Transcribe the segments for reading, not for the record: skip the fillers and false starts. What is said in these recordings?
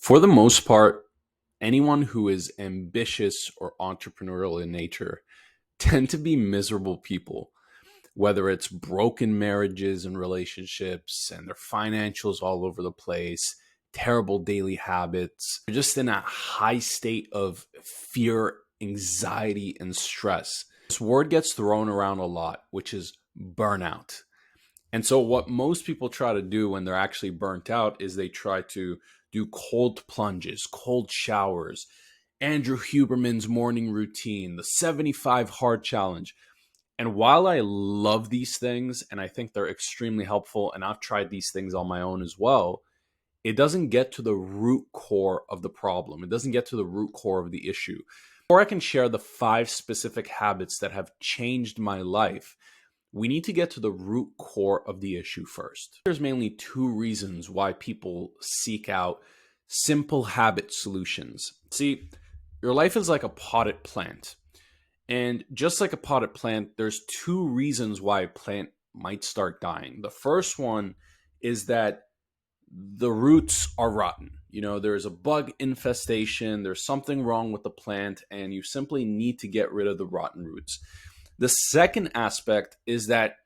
For the most part, anyone who is ambitious or entrepreneurial in nature tend to be miserable people, whether it's broken marriages and relationships and their financials all over the place, terrible daily habits. They're just in a high state of fear, anxiety, and stress. This word gets thrown around a lot, which is burnout. And so, what most people try to do when they're actually burnt out is they try to do cold plunges, cold showers, Andrew Huberman's morning routine, the 75 hard challenge. And while I love these things and I think they're extremely helpful, and I've tried these things on my own as well, it doesn't get to the root core of the problem. It doesn't get to the root core of the issue. Before I can share the 5 specific habits that have changed my life, we need to get to the root core of the issue first. There's mainly 2 reasons why people seek out simple habit solutions. See, your life is like a potted plant. And just like a potted plant, there's 2 reasons why a plant might start dying. The first one is that the roots are rotten. There's a bug infestation, there's something wrong with the plant, and you simply need to get rid of the rotten roots. The second aspect is that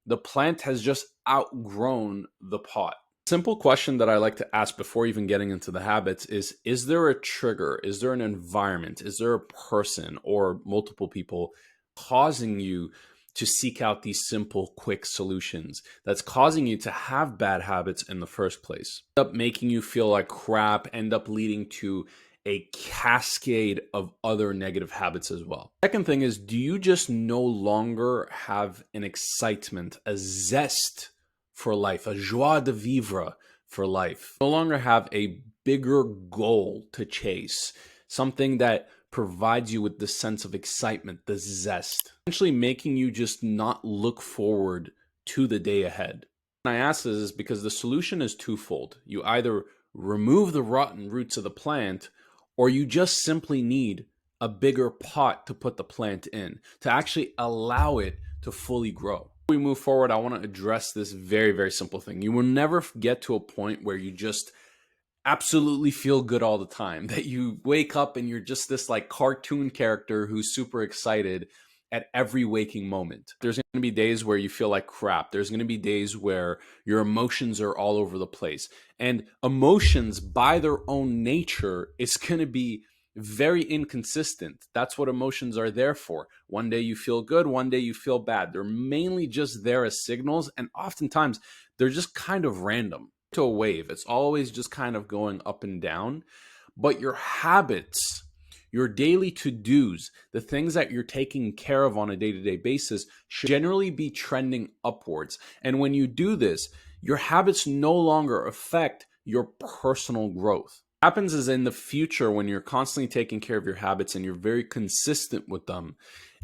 the plant has just outgrown the pot. Simple question that I like to ask before even getting into the habits is there a trigger? Is there an environment? Is there a person or multiple people causing you to seek out these simple, quick solutions that's causing you to have bad habits in the first place? End up making you feel like crap, end up leading to a cascade of other negative habits as well. Second thing is, do you just no longer have an excitement, a zest for life, a joie de vivre for life? No longer have a bigger goal to chase, something that provides you with the sense of excitement, the zest, essentially making you just not look forward to the day ahead. And I ask this is because the solution is twofold. You either remove the rotten roots of the plant, or you just simply need a bigger pot to put the plant in to actually allow it to fully grow. Before we move forward, I want to address this very, very simple thing. You will never get to a point where you just absolutely feel good all the time, that you wake up and you're just this like cartoon character who's super excited at every waking moment. There's going to be days where you feel like crap. There's going to be days where your emotions are all over the place. And emotions by their own nature is going to be very inconsistent. That's what emotions are there for. One day you feel good, one day you feel bad. They're mainly just there as signals, and oftentimes they're just kind of random. To a wave, it's always just kind of going up and down. But your habits, your daily to-dos, the things that you're taking care of on a day-to-day basis should generally be trending upwards. And when you do this, your habits no longer affect your personal growth. What happens is in the future, when you're constantly taking care of your habits and you're very consistent with them,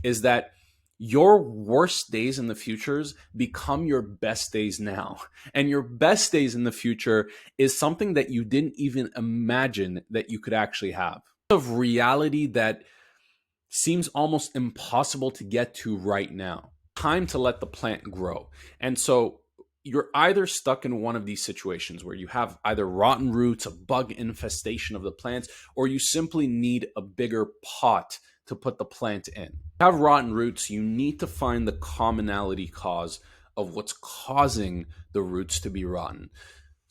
is that your worst days in the futures become your best days now. And your best days in the future is something that you didn't even imagine that you could actually have. Of reality that seems almost impossible to get to right now. Time to let the plant grow. And so you're either stuck in one of these situations where you have either rotten roots, a bug infestation of the plants, or you simply need a bigger pot to put the plant in. If you have rotten roots, you need to find the commonality cause of what's causing the roots to be rotten.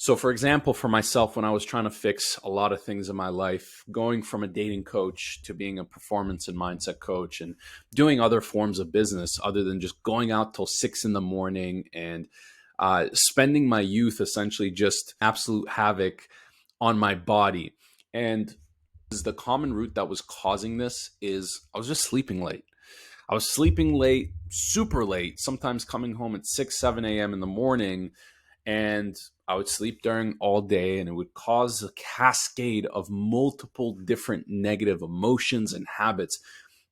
So for example, for myself, when I was trying to fix a lot of things in my life, going from a dating coach to being a performance and mindset coach and doing other forms of business other than just going out till 6 in the morning and spending my youth essentially just absolute havoc on my body. And the common root that was causing this is I was just sleeping late. I was sleeping late, super late, sometimes coming home at 6, 7 a.m. in the morning, and I would sleep during all day, and it would cause a cascade of multiple different negative emotions and habits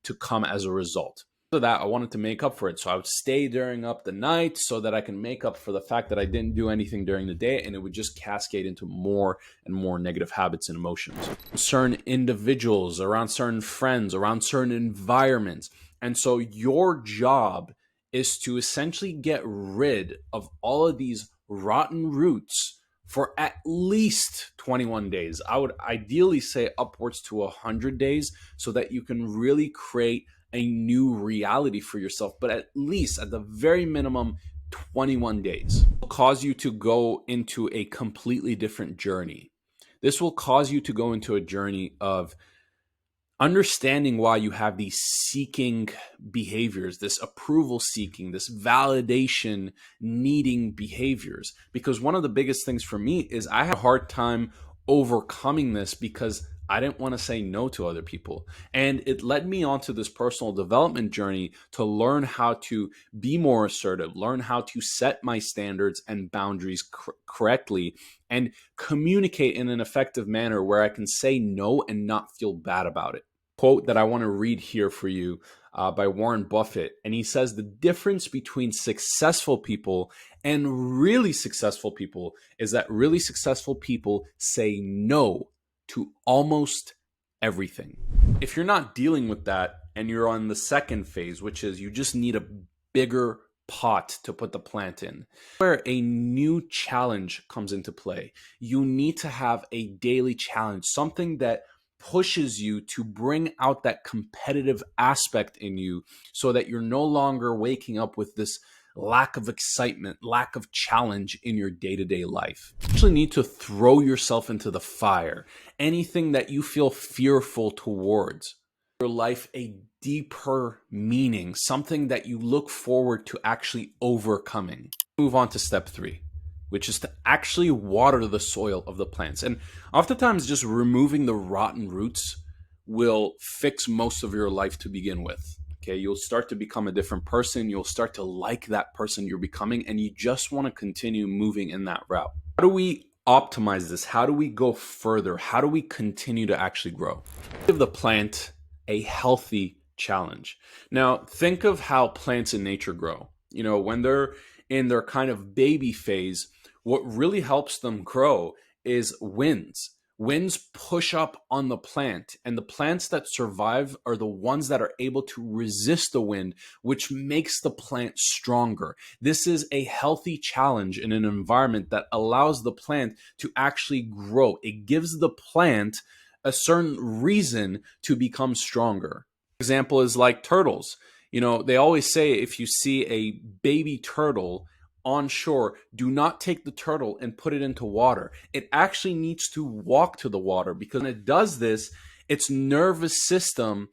to come as a result. So that I wanted to make up for it. So I would stay during up the night so that I can make up for the fact that I didn't do anything during the day, and it would just cascade into more and more negative habits and emotions. Certain individuals, around certain friends, around certain environments. And so your job is to essentially get rid of all of these rotten roots for at least 21 days. I would ideally say upwards to 100 days so that you can really create a new reality for yourself, but at least at the very minimum, 21 days. It will cause you to go into a completely different journey. This will cause you to go into a journey of understanding why you have these seeking behaviors, this approval seeking, this validation needing behaviors. Because one of the biggest things for me is I had a hard time overcoming this because I didn't want to say no to other people. And it led me onto this personal development journey to learn how to be more assertive, learn how to set my standards and boundaries correctly, and communicate in an effective manner where I can say no and not feel bad about it. Quote that I want to read here for you by Warren Buffett. And he says the difference between successful people and really successful people is that really successful people say no to almost everything. If you're not dealing with that and you're on the second phase, which is you just need a bigger pot to put the plant in, where a new challenge comes into play. You need to have a daily challenge, something that pushes you to bring out that competitive aspect in you so that you're no longer waking up with this lack of excitement, lack of challenge in your day-to-day life. You actually need to throw yourself into the fire. Anything that you feel fearful towards your life, a deeper meaning, something that you look forward to actually overcoming. Move on to step 3, which is to actually water the soil of the plants. And oftentimes just removing the rotten roots will fix most of your life to begin with. Okay, you'll start to become a different person. You'll start to like that person you're becoming, and you just want to continue moving in that route. How do we optimize this? How do we go further? How do we continue to actually grow? Give the plant a healthy challenge. Now, think of how plants in nature grow. You know, when they're in their kind of baby phase, what really helps them grow is winds. Winds push up on the plant, and the plants that survive are the ones that are able to resist the wind, which makes the plant stronger. This is a healthy challenge in an environment that allows the plant to actually grow. It gives the plant a certain reason to become stronger. Example is like turtles. You know, they always say if you see a baby turtle on shore, do not take the turtle and put it into water. It actually needs to walk to the water, because when it does this, its nervous system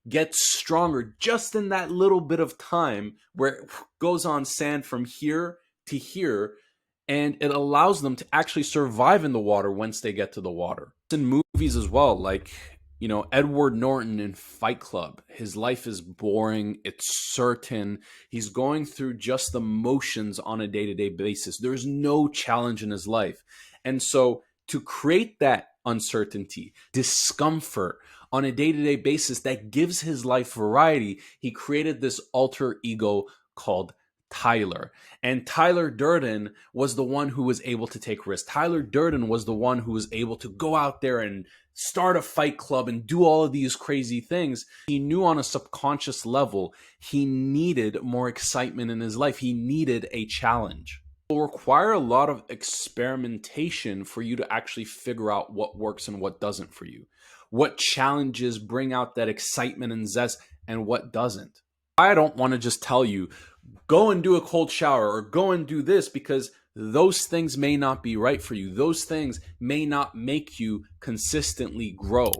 gets stronger just in that little bit of time where it goes on sand from here to here, and it allows them to actually survive in the water once they get to the water. It's in movies as well, like, you know, Edward Norton in Fight Club. His life is boring. It's certain. He's going through just the motions on a day-to-day basis. There's no challenge in his life. And so to create that uncertainty, discomfort on a day-to-day basis that gives his life variety, he created this alter ego called Tyler. And Tyler Durden was the one who was able to take risks. Tyler Durden was the one who was able to go out there and start a fight club and do all of these crazy things. He knew on a subconscious level he needed more excitement in his life. He needed a challenge. It will require a lot of experimentation for you to actually figure out what works and what doesn't for you. What challenges bring out that excitement and zest and what doesn't. I don't want to just tell you, go and do a cold shower or go and do this, because those things may not be right for you. Those things may not make you consistently grow.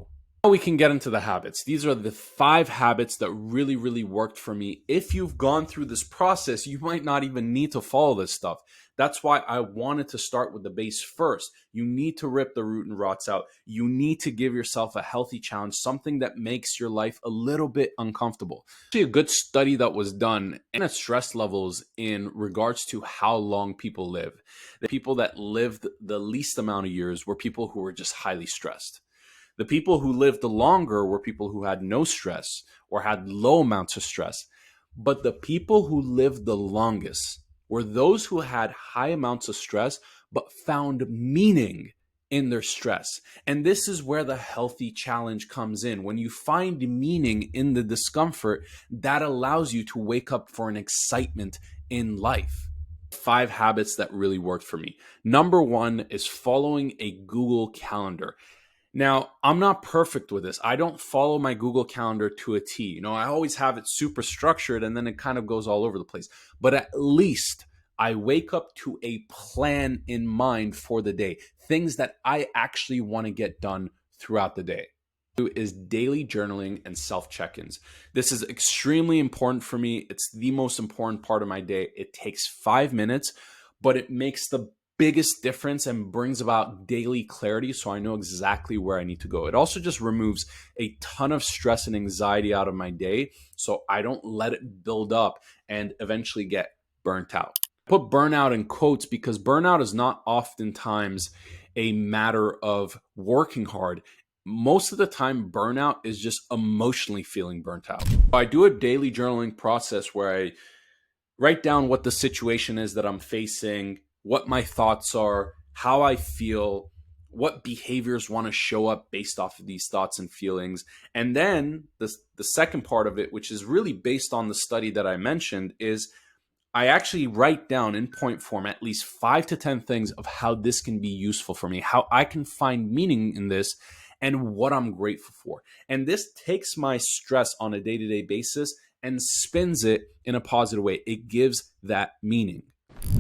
Now we can get into the habits. These are the 5 habits that really, really worked for me. If you've gone through this process, you might not even need to follow this stuff. That's why I wanted to start with the base first. You need to rip the root and rots out. You need to give yourself a healthy challenge, something that makes your life a little bit uncomfortable. Actually, a good study that was done in stress levels in regards to how long people live. The people that lived the least amount of years were people who were just highly stressed. The people who lived the longer were people who had no stress or had low amounts of stress. But the people who lived the longest were those who had high amounts of stress but found meaning in their stress. And this is where the healthy challenge comes in. When you find meaning in the discomfort, that allows you to wake up for an excitement in life. 5 habits that really worked for me. Number 1 is following a Google Calendar. Now, I'm not perfect with this. I don't follow my Google Calendar to a T. I always have it super structured and then it kind of goes all over the place. But at least I wake up to a plan in mind for the day, things that I actually want to get done throughout the day. Is daily journaling and self check-ins. This is extremely important for me. It's the most important part of my day. It takes 5 minutes, but it makes the biggest difference and brings about daily clarity, so I know exactly where I need to go. It also just removes a ton of stress and anxiety out of my day, so I don't let it build up and eventually get burnt out. I put burnout in quotes because burnout is not oftentimes a matter of working hard. Most of the time, burnout is just emotionally feeling burnt out. I do a daily journaling process where I write down what the situation is that I'm facing, what my thoughts are, how I feel, what behaviors want to show up based off of these thoughts and feelings. And then the second part of it, which is really based on the study that I mentioned, is I actually write down in point form at least 5 to 10 things of how this can be useful for me, how I can find meaning in this, and what I'm grateful for. And this takes my stress on a day to day basis and spins it in a positive way. It gives that meaning.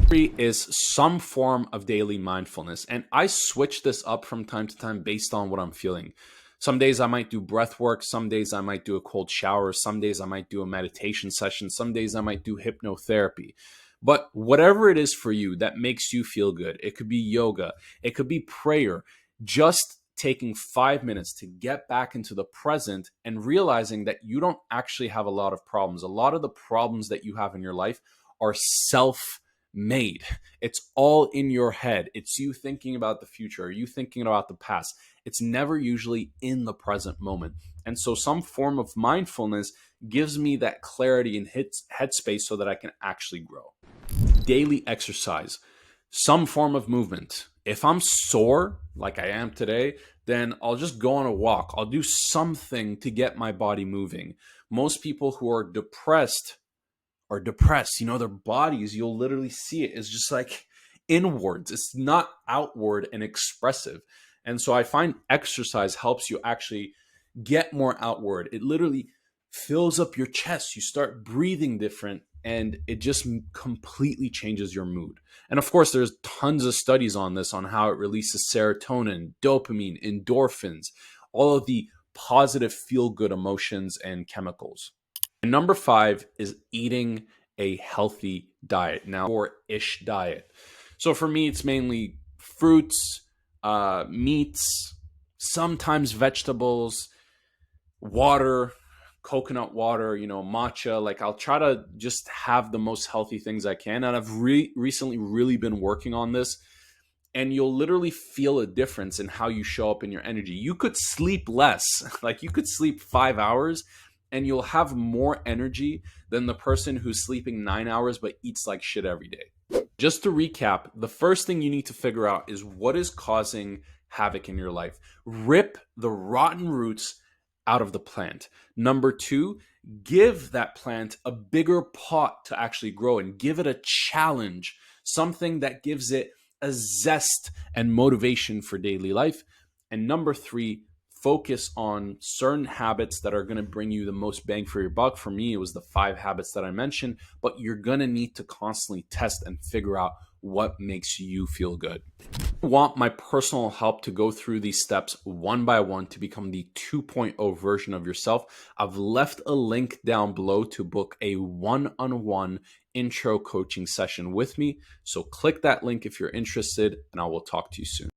3 is some form of daily mindfulness. And I switch this up from time to time based on what I'm feeling. Some days I might do breath work. Some days I might do a cold shower. Some days I might do a meditation session. Some days I might do hypnotherapy. But whatever it is for you that makes you feel good, it could be yoga, it could be prayer, just taking 5 minutes to get back into the present and realizing that you don't actually have a lot of problems. A lot of the problems that you have in your life are self-made. It's all in your head. It's you thinking about the future, or you thinking about the past. It's never usually in the present moment. And so some form of mindfulness gives me that clarity and headspace so that I can actually grow. Daily exercise, some form of movement. If I'm sore, like I am today, then I'll just go on a walk. I'll do something to get my body moving. Most people who are depressed are depressed. Their bodies, you'll literally see it, is just like inwards. It's not outward and expressive. And so I find exercise helps you actually get more outward. It literally fills up your chest. You start breathing different and it just completely changes your mood. And of course, there's tons of studies on this, on how it releases serotonin, dopamine, endorphins, all of the positive feel-good emotions and chemicals. And number 5 is eating a healthy diet. Now, or ish diet. So for me, it's mainly fruits, meats, sometimes vegetables, water, coconut water, matcha. Like I'll try to just have the most healthy things I can. And I've recently really been working on this. And you'll literally feel a difference in how you show up in your energy. You could sleep less, like you could sleep 5 hours and you'll have more energy than the person who's sleeping 9 hours but eats like shit every day. Just to recap, the first thing you need to figure out is what is causing havoc in your life. Rip the rotten roots out of the plant. Number 2, give that plant a bigger pot to actually grow and give it a challenge, something that gives it a zest and motivation for daily life. And number 3, focus on certain habits that are going to bring you the most bang for your buck. For me, it was the 5 habits that I mentioned, but you're going to need to constantly test and figure out what makes you feel good. I want my personal help to go through these steps one by one to become the 2.0 version of yourself. I've left a link down below to book a one-on-one intro coaching session with me. So click that link if you're interested, and I will talk to you soon.